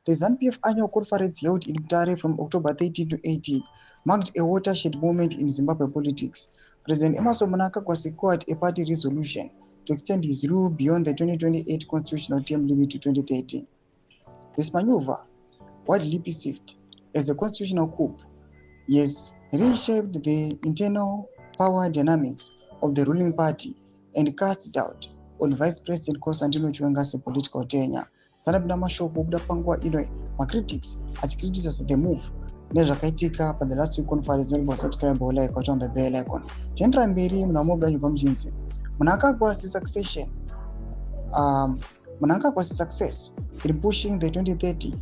The ZANU-PF annual conference held in Butare from October 13 to 18 marked a watershed moment in Zimbabwe politics. President Emmerson Mnangagwa secured a party resolution to extend his rule beyond the 2028 constitutional term limit to 2030. This maneuver, widely perceived as a constitutional coup, has reshaped the internal power dynamics of the ruling party and cast doubt on Vice President Constantino Chiwenga's political tenure. Sanabina mashoko kubuda panguva ino macritics achicriticize the move nezvakaitika pa the last week conference. Nobody subscribe or like on the bell icon. Tendera mberi munamobda nyuka mujinzi. Mnangagwa's success in pushing the 2030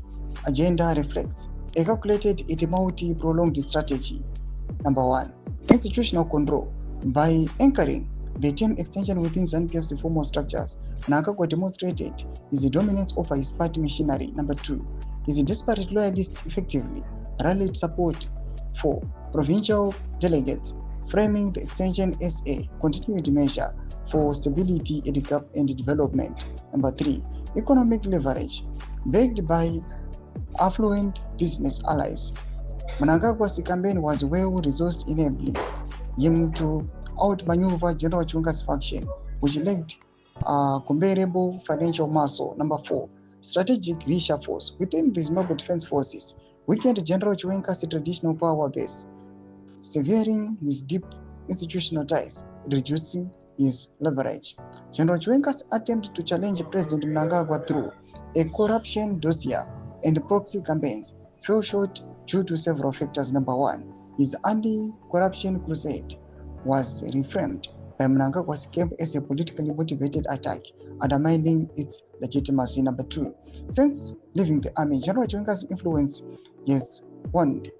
agenda reflects a calculated yet multi-pronged strategy. Number 1, institutional control. By anchoring the term extension within ZANU-PF's formal structures, Mnangagwa demonstrated his dominance over his party machinery. Number 2, his desperate loyalists effectively rallied support for provincial delegates, framing the extension as a continued measure for stability and development. Number 3, economic leverage. Backed by affluent business allies, Mnangagwa's campaign was well resourced, enabling him to outmaneuver General Chiwenga's faction, which lacked comparable financial muscle. Number 4, strategic reshuffles within the Zimbabwe Defense Forces weakened General Chiwenga's traditional power base, severing his deep institutional ties, reducing his leverage. General Chiwenga's attempt to challenge President Mnangagwa through a corruption dossier and proxy campaigns fell short due to several factors. Number 1, his anti-corruption crusade was reframed by Mnangagwa's camp as a politically motivated attack, undermining its legitimacy. Number 2, since leaving the army, General Chiwenga's influence has waned,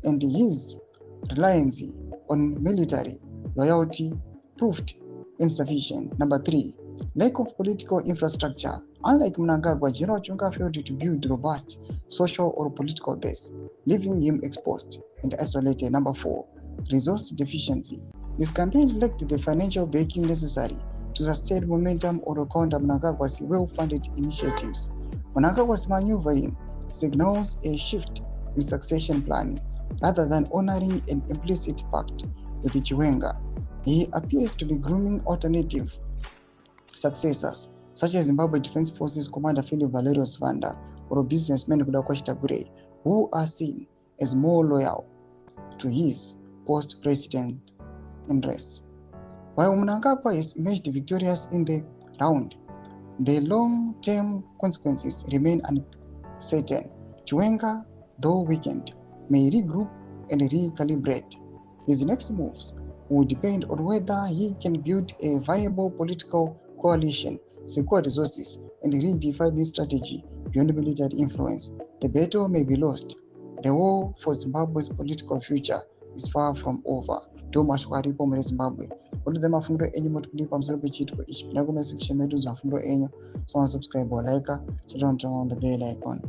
and his reliance on military loyalty proved insufficient. Number 3, lack of political infrastructure. Unlike Mnangagwa, General Chiwenga failed to build robust social or political base, leaving him exposed and isolated. Number 4, resource deficiency. His campaign lacked the financial backing necessary to sustain momentum or counter Mnangagwa's well-funded initiatives. Mnangagwa's maneuvering signals a shift in succession planning rather than honoring an implicit pact with Chiwenga. He appears to be grooming alternative successors, such as Zimbabwe Defense Forces Commander Philip Valerius Vanda or businessman Kudakwa Gray, who are seen as more loyal to his post-president interests. While Mnangagwa has emerged victorious in the round, the long-term consequences remain uncertain. Chiwenga, though weakened, may regroup and recalibrate. His next moves will depend on whether he can build a viable political coalition, secure resources, and redefine his strategy beyond military influence. The battle may be lost. The war for Zimbabwe's political future is far from over. Thomas Waripo muri Zimbabwe. Ulize mafundo enyu motukulipa msoro pichitwa ichi. Pinagome section medu za mafundo enyu. So subscribe or like. Children turn on the bell icon.